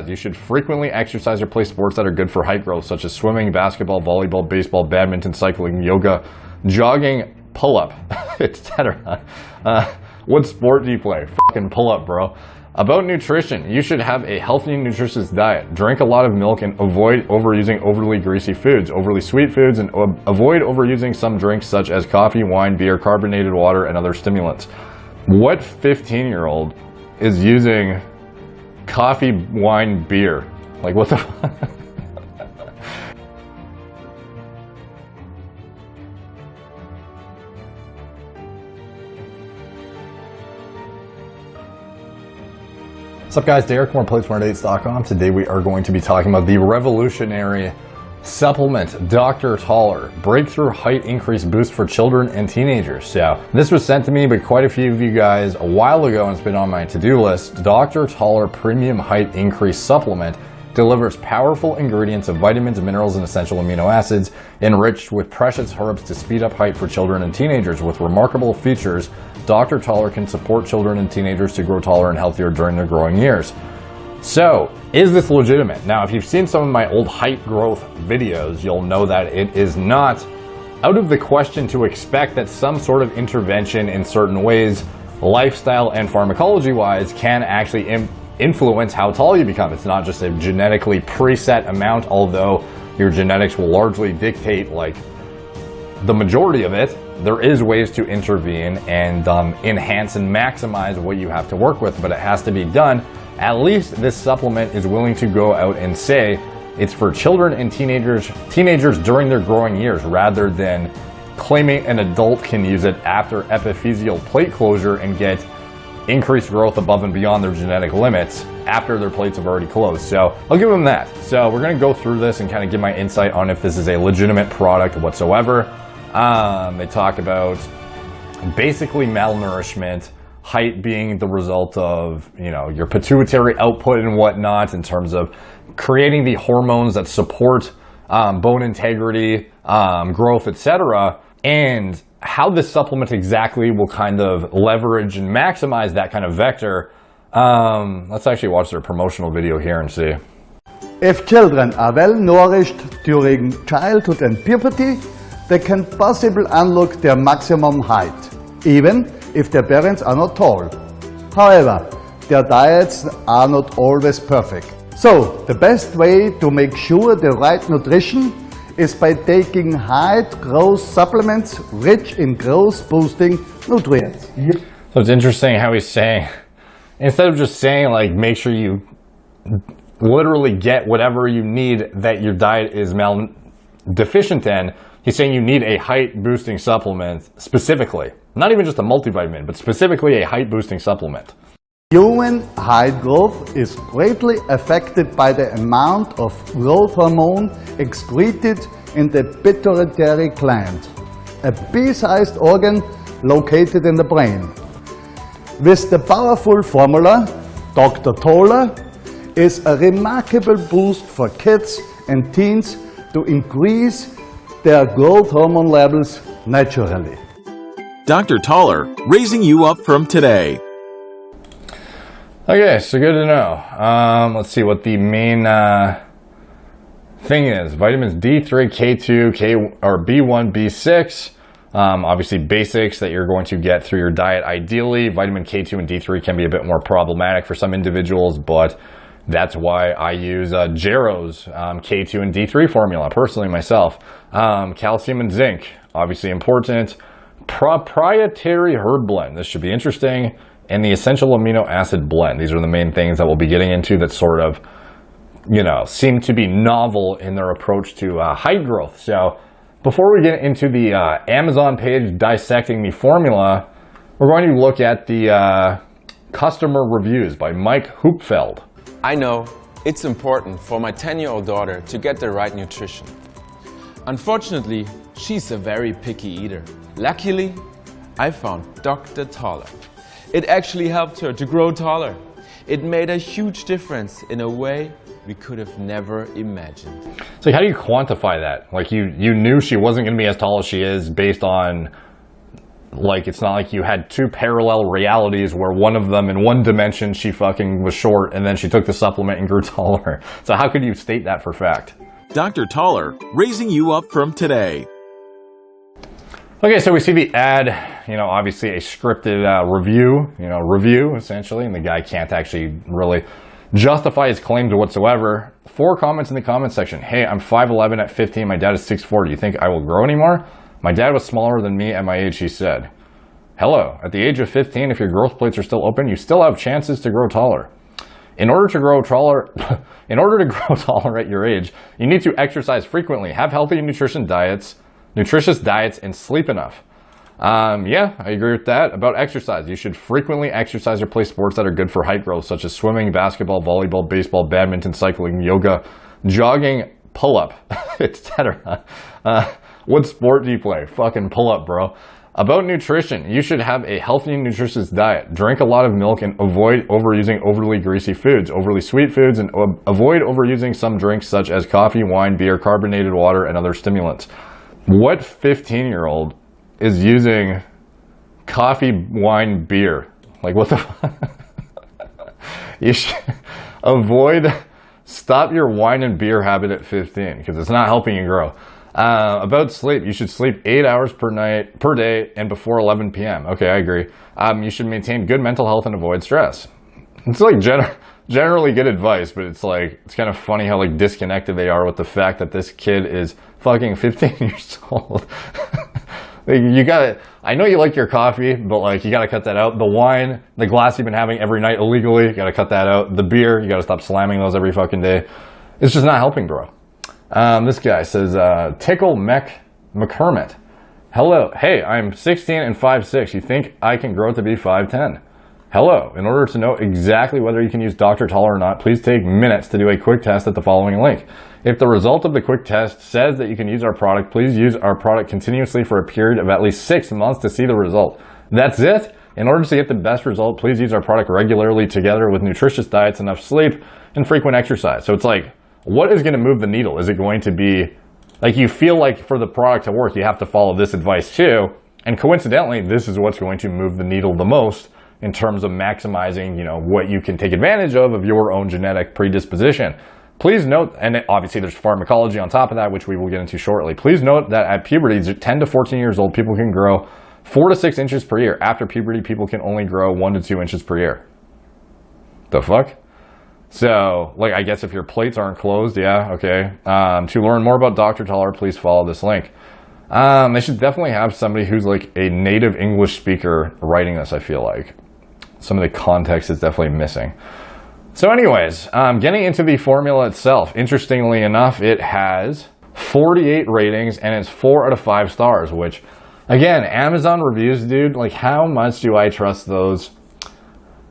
You should frequently exercise or play sports that are good for height growth, such as swimming, basketball, volleyball, baseball, badminton, cycling, yoga, jogging, pull-up, etc. What sport do you play? Fucking pull-up, bro. About nutrition, you should have a healthy, nutritious diet. Drink a lot of milk and avoid overusing overly greasy foods, overly sweet foods, and avoid overusing some drinks such as coffee, wine, beer, carbonated water, and other stimulants. What 15-year-old is using coffee, wine, beer? Like, what the fuck? What's up, guys? Derek, more PlateSmartDates.com. Today we are going to be talking about the revolutionary supplement Dr. Toller Breakthrough Height Increase Boost for Children and Teenagers. So this was sent to me by quite a few of you guys a while ago, and it's been on my to-do list. Dr. Toller Premium Height Increase Supplement delivers powerful ingredients of vitamins, minerals, and essential amino acids enriched with precious herbs to speed up height for children and teenagers. With remarkable features, Dr. Toller can support children and teenagers to grow taller and healthier during their growing years. So, is this legitimate? Now, if you've seen some of my old height growth videos, you'll know that it is not out of the question to expect that some sort of intervention in certain ways, lifestyle and pharmacology-wise, can actually influence how tall you become. It's not just a genetically preset amount, although your genetics will largely dictate like the majority of it. There is ways to intervene and enhance and maximize what you have to work with, but it has to be done. At least this supplement is willing to go out and say it's for children and teenagers during their growing years, rather than claiming an adult can use it after epiphyseal plate closure and get increased growth above and beyond their genetic limits after their plates have already closed. So I'll give them that. So we're going to go through this and kind of give my insight on if this is a legitimate product whatsoever. They talk about basically malnourishment, height being the result of, your pituitary output and whatnot in terms of creating the hormones that support bone integrity, growth, etc. And how this supplement exactly will kind of leverage and maximize that kind of vector. Let's actually watch their promotional video here and see. If children are well nourished during childhood and puberty, they can possibly unlock their maximum height, even if their parents are not tall. However, their diets are not always perfect. So, the best way to make sure the right nutrition is by taking height growth supplements rich in growth boosting nutrients. So it's interesting how he's saying, instead of just saying like make sure you literally get whatever you need that your diet is deficient in, he's saying you need a height boosting supplement specifically. Not even just a multivitamin, but specifically a height boosting supplement. Human height growth is greatly affected by the amount of growth hormone excreted in the pituitary gland, a pea-sized organ located in the brain. With the powerful formula, Dr. Toller is a remarkable boost for kids and teens to increase their growth hormone levels naturally. Dr. Toller, raising you up from today. Okay, so good to know. Let's see what the main thing is. Vitamins D3, K2, B1, B6. Obviously basics that you're going to get through your diet ideally. Vitamin K2 and D3 can be a bit more problematic for some individuals, but that's why I use Jarrow's K2 and D3 formula, personally myself. Calcium and zinc, obviously important. Proprietary herb blend, this should be interesting. And the essential amino acid blend. These are the main things that we'll be getting into that sort of, seem to be novel in their approach to height growth. So before we get into the Amazon page dissecting the formula, we're going to look at the customer reviews by Mike Hoopfeld. I know it's important for my 10-year-old daughter to get the right nutrition. Unfortunately, she's a very picky eater. Luckily, I found Dr. Toller. It actually helped her to grow taller. It made a huge difference in a way we could have never imagined. So how do you quantify that? Like you knew she wasn't going to be as tall as she is based on Like, it's not like you had two parallel realities where one of them, in one dimension, she fucking was short, and then she took the supplement and grew taller. So how could you state that for fact? Dr. Taller, raising you up from today. Okay, so we see the ad, obviously a scripted review, essentially, and the guy can't actually really justify his claims whatsoever. 4 comments in the comment section. Hey, I'm 5'11 at 15, my dad is 6'4". Do you think I will grow anymore? My dad was smaller than me at my age, he said. Hello, at the age of 15, if your growth plates are still open, you still have chances to grow taller. In order to grow taller at your age, you need to exercise frequently, have healthy, nutritious diets, and sleep enough. Yeah, I agree with that. About exercise, you should frequently exercise or play sports that are good for height growth, such as swimming, basketball, volleyball, baseball, badminton, cycling, yoga, jogging, pull-up, etc. What sport do you play? Fucking pull-up, bro. About nutrition, you should have a healthy and nutritious diet. Drink a lot of milk and avoid overusing overly greasy foods, overly sweet foods, and avoid overusing some drinks such as coffee, wine, beer, carbonated water, and other stimulants. What 15-year-old is using coffee, wine, beer? Like, what the fuck? You should stop your wine and beer habit at 15 because it's not helping you grow. About sleep, you should sleep 8 hours per day and before 11 p.m. Okay, I agree. You should maintain good mental health and avoid stress. It's like generally good advice, but it's kind of funny how like disconnected they are with the fact that this kid is fucking 15 years old. I know you like your coffee, but like you gotta cut that out. The wine, the glass you've been having every night illegally, you gotta cut that out. The beer, you gotta stop slamming those every fucking day. It's just not helping, bro. This guy says, Tickle McCormick. Hello. Hey, I'm 16 and 5'6". You think I can grow to be 5'10"? Hello. In order to know exactly whether you can use Dr. Taller or not, please take minutes to do a quick test at the following link. If the result of the quick test says that you can use our product, please use our product continuously for a period of at least 6 months to see the result. That's it? In order to get the best result, please use our product regularly together with nutritious diets, enough sleep, and frequent exercise. So it's like, what is going to move the needle? Is it going to be, like, you feel like for the product to work, you have to follow this advice too, and coincidentally, this is what's going to move the needle the most in terms of maximizing, what you can take advantage of your own genetic predisposition. Please note, and obviously there's pharmacology on top of that, which we will get into shortly. Please note that at puberty, 10 to 14 years old, people can grow 4 to 6 inches per year. After puberty, people can only grow 1 to 2 inches per year. The fuck? So, like, I guess if your plates aren't closed, yeah, okay. To learn more about Dr. Taller, please follow this link. They should definitely have somebody who's like a native English speaker writing this, I feel like. Some of the context is definitely missing. So anyways, getting into the formula itself, interestingly enough, it has 48 ratings and it's 4 out of 5 stars, which, again, Amazon reviews, dude, like, how much do I trust those?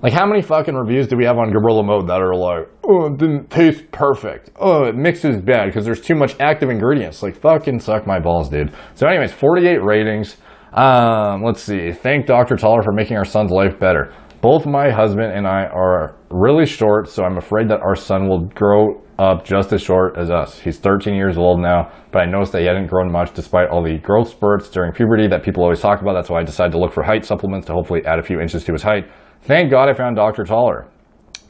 Like, how many fucking reviews do we have on Gorilla Mode that are like, oh, it didn't taste perfect. Oh, it mixes bad because there's too much active ingredients. Like, fucking suck my balls, dude. So anyways, 48 ratings. Let's see. Thank Dr. Taller for making our son's life better. Both my husband and I are really short, so I'm afraid that our son will grow up just as short as us. He's 13 years old now, but I noticed that he hadn't grown much despite all the growth spurts during puberty that people always talk about. That's why I decided to look for height supplements to hopefully add a few inches to his height. Thank God I found Dr. Taller.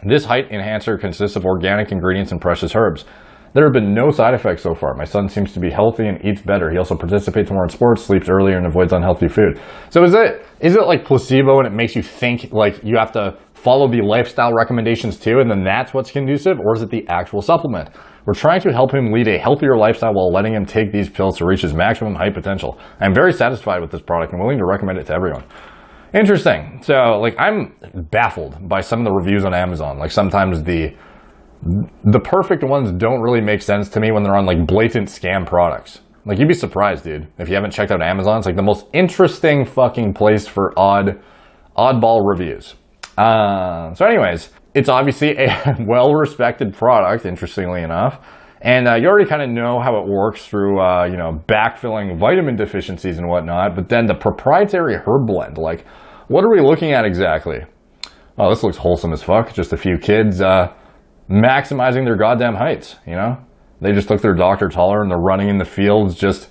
This height enhancer consists of organic ingredients and precious herbs. There have been no side effects so far. My son seems to be healthy and eats better. He also participates more in sports, sleeps earlier, and avoids unhealthy food. So is it like placebo and it makes you think like you have to follow the lifestyle recommendations too, and then that's what's conducive, or is it the actual supplement? We're trying to help him lead a healthier lifestyle while letting him take these pills to reach his maximum height potential. I'm very satisfied with this product and willing to recommend it to everyone. Interesting. So, like, I'm baffled by some of the reviews on Amazon. Like, sometimes the perfect ones don't really make sense to me when they're on, like, blatant scam products. Like, you'd be surprised, dude, if you haven't checked out Amazon. It's, like, the most interesting fucking place for oddball reviews. So anyways, it's obviously a well-respected product, interestingly enough. And you already kind of know how it works through, backfilling vitamin deficiencies and whatnot. But then the proprietary herb blend, like, what are we looking at exactly? Oh, this looks wholesome as fuck. Just a few kids maximizing their goddamn heights, you know? They just took their Dr. Taller and they're running in the fields just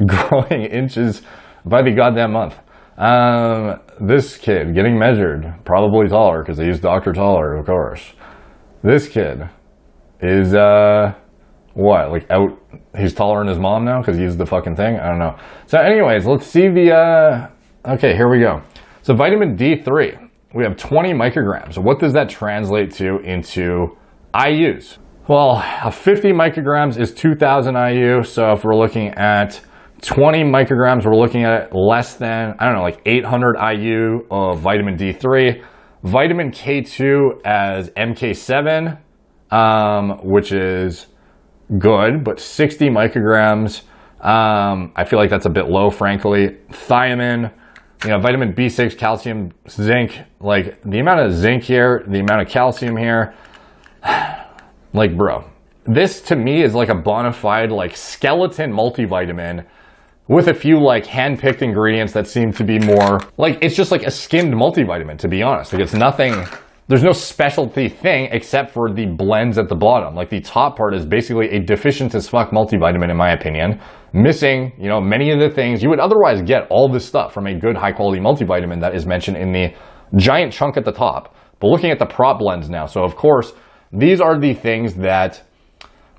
growing inches by the goddamn month. This kid getting measured, probably taller because they use Dr. Taller, of course. This kid is, what, like out, he's taller than his mom now because he used the fucking thing? I don't know. So anyways, let's see the, okay, here we go. So vitamin D3, we have 20 micrograms. So what does that translate to into IUs? Well, 50 micrograms is 2,000 IU. So if we're looking at 20 micrograms, we're looking at less than, I don't know, like 800 IU of vitamin D3. Vitamin K2 as MK7, which is good, but 60 micrograms, I feel like that's a bit low, frankly. Thiamine, you know, vitamin B6, calcium, zinc, like the amount of zinc here, the amount of calcium here, like, bro, this to me is like a bona fide, like, skeleton multivitamin with a few, like, hand-picked ingredients that seem to be more, like, it's just like a skimmed multivitamin, to be honest. Like, it's nothing, there's no specialty thing except for the blends at the bottom. Like, the top part is basically a deficient as fuck multivitamin, in my opinion, missing, you know, many of the things you would otherwise get all this stuff from a good high-quality multivitamin that is mentioned in the giant chunk at the top. But looking at the prop blends now, so of course, these are the things that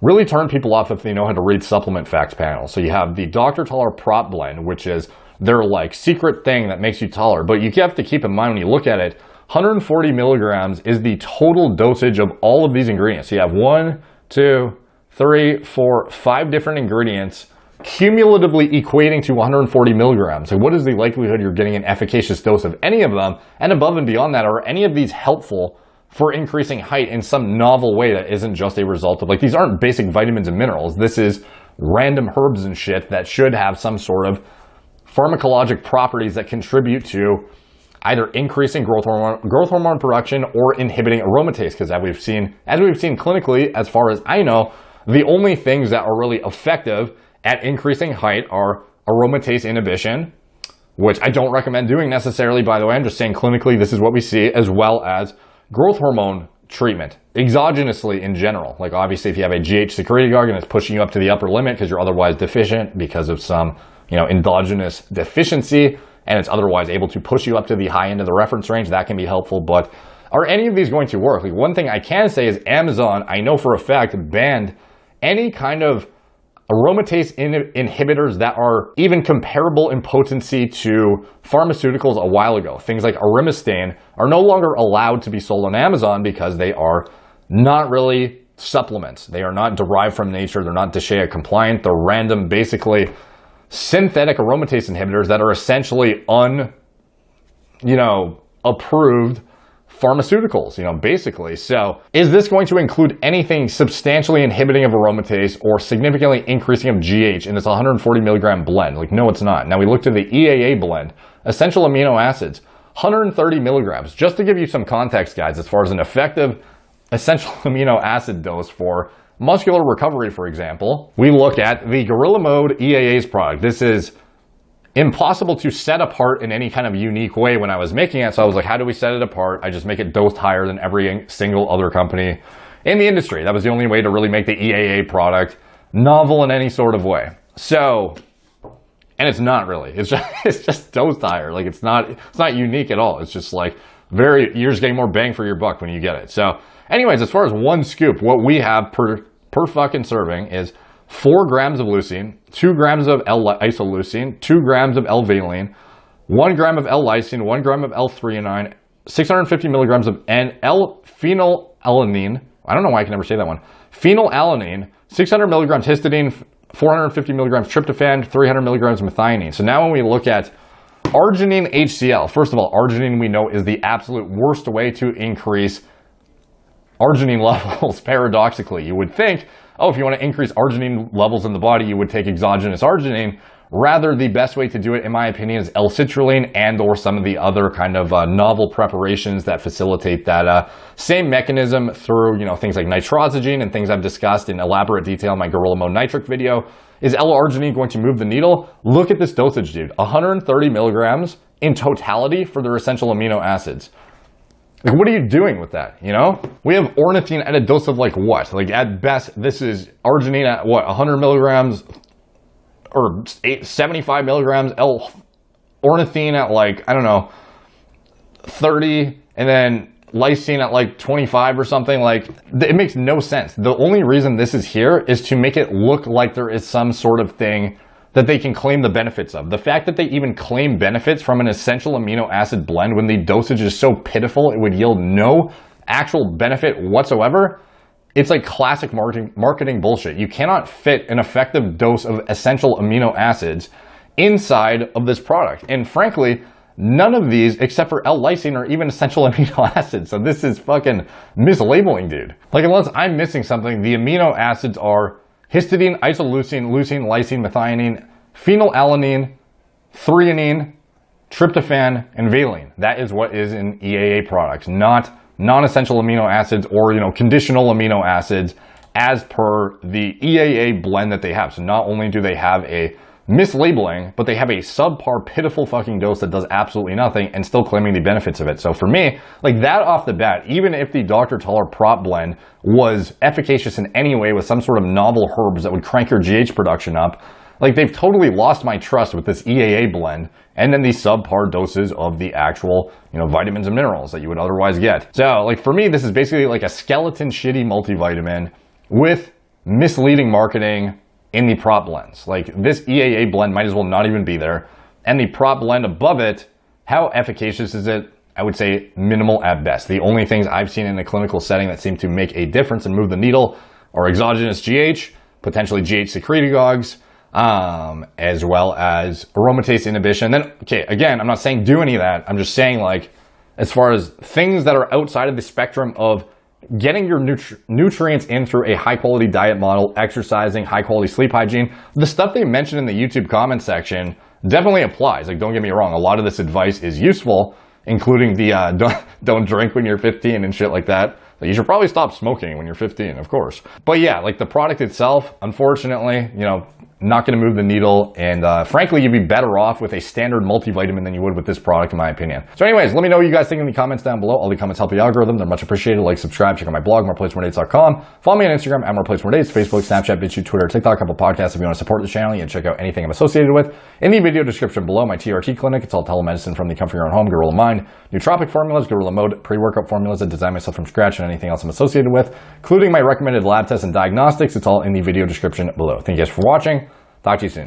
really turn people off if they know how to read supplement facts panels. So you have the Dr. Taller prop blend, which is their like secret thing that makes you taller. But you have to keep in mind when you look at it, 140 milligrams is the total dosage of all of these ingredients. So you have 1, 2, 3, 4, 5 different ingredients cumulatively equating to 140 milligrams. So what is the likelihood you're getting an efficacious dose of any of them? And above and beyond that, are any of these helpful for increasing height in some novel way that isn't just a result of, like, these aren't basic vitamins and minerals. This is random herbs and shit that should have some sort of pharmacologic properties that contribute to either increasing growth hormone production or inhibiting aromatase. Because as we've seen clinically, as far as I know, the only things that are really effective at increasing height are aromatase inhibition, which I don't recommend doing necessarily, by the way. I'm just saying clinically this is what we see, as well as growth hormone treatment exogenously in general. Like, obviously, if you have a GH secretagogue and it's pushing you up to the upper limit because you're otherwise deficient because of some, you know, endogenous deficiency, and it's otherwise able to push you up to the high end of the reference range, that can be helpful. But are any of these going to work? Like, one thing I can say is Amazon, I know for a fact, banned any kind of aromatase inhibitors that are even comparable in potency to pharmaceuticals a while ago. Things like arimistane are no longer allowed to be sold on Amazon because they are not really supplements. They are not derived from nature. They're not DSHEA compliant. They're random, basically synthetic aromatase inhibitors that are essentially approved pharmaceuticals, basically. So is this going to include anything substantially inhibiting of aromatase or significantly increasing of GH in this 140 milligram blend? Like, no, it's not. Now we looked at the EAA blend, essential amino acids, 130 milligrams. Just to give you some context, guys, as far as an effective essential amino acid dose for muscular recovery, for example, we look at the Gorilla Mode EAA's product. This is impossible to set apart in any kind of unique way when I was making it. So I was like, how do we set it apart? I just make it dosed higher than every single other company in the industry. That was the only way to really make the EAA product novel in any sort of way. So, and it's not really, it's just dosed higher. Like, it's not unique at all. It's just like you're just getting more bang for your buck when you get it. So anyways, as far as one scoop, what we have per fucking serving is 4 grams of leucine, 2 grams of L-isoleucine, 2 grams of L-valine, 1 gram of L-lysine, 1 gram of L-threonine, 650 milligrams of N-L-phenylalanine. I don't know why I can never say that one. Phenylalanine, 600 milligrams histidine, 450 milligrams tryptophan, 300 milligrams methionine. So now when we look at arginine HCl, first of all, arginine we know is the absolute worst way to increase arginine levels, paradoxically. You would think, oh, if you want to increase arginine levels in the body, you would take exogenous arginine. Rather, the best way to do it, in my opinion, is L-citrulline and or some of the other kind of novel preparations that facilitate that same mechanism through, things like nitrosamine and things I've discussed in elaborate detail in my Gorilla Mode nitric video. Is L-arginine going to move the needle? Look at this dosage, dude. 130 milligrams in totality for their essential amino acids. Like, what are you doing with that, We have ornithine at a dose of, like, what? Like, at best, this is arginine at, what, 100 milligrams or 75 milligrams ornithine at like, I don't know, 30, and then lysine at like 25 or something. Like, it makes no sense. The only reason this is here is to make it look like there is some sort of thing that they can claim the benefits of. The fact that they even claim benefits from an essential amino acid blend when the dosage is so pitiful it would yield no actual benefit whatsoever, it's like classic marketing bullshit. You cannot fit an effective dose of essential amino acids inside of this product. And frankly, none of these, except for L-lysine, are even essential amino acids. So this is fucking mislabeling, dude. Like, unless I'm missing something, the amino acids are histidine, isoleucine, leucine, lysine, methionine, phenylalanine, threonine, tryptophan, and valine. That is what is in EAA products, not non-essential amino acids or, conditional amino acids as per the EAA blend that they have. So not only do they have a mislabeling, but they have a subpar, pitiful fucking dose that does absolutely nothing and still claiming the benefits of it. So for me, like, that off the bat, even if the Dr. Toller prop blend was efficacious in any way with some sort of novel herbs that would crank your GH production up, like, they've totally lost my trust with this EAA blend and then the subpar doses of the actual, vitamins and minerals that you would otherwise get. So, like, for me, this is basically like a skeleton shitty multivitamin with misleading marketing in the prop blends. Like, this EAA blend might as well not even be there. And the prop blend above it, how efficacious is it? I would say minimal at best. The only things I've seen in a clinical setting that seem to make a difference and move the needle are exogenous GH, potentially GH secretagogues, as well as aromatase inhibition. Then, okay, again, I'm not saying do any of that. I'm just saying, like, as far as things that are outside of the spectrum of getting your nutrients in through a high quality diet model, exercising, high quality sleep hygiene, the stuff they mentioned in the YouTube comment section definitely applies. Like, don't get me wrong, a lot of this advice is useful, including the don't drink when you're 15 and shit like that. You should probably stop smoking when you're 15, of course. But yeah, like, the product itself, unfortunately, not going to move the needle, and frankly, you'd be better off with a standard multivitamin than you would with this product, in my opinion. So anyways, let me know what you guys think in the comments down below. All the comments help the algorithm. They're much appreciated. Like, subscribe, check out my blog, moreplacemordates.com. Follow me on Instagram at moreplacemordates, Facebook, Snapchat, BitChute, Twitter, TikTok, Apple Podcasts. If you want to support the channel, you can check out anything I'm associated with in the video description below. My TRT clinic, it's all telemedicine from the comfort of your own home. Gorilla Mind, nootropic formulas, Gorilla Mode, pre-workout formulas that design myself from scratch, and anything else I'm associated with, including my recommended lab tests and diagnostics. It's all in the video description below. Thank you guys for watching. Talk to you soon.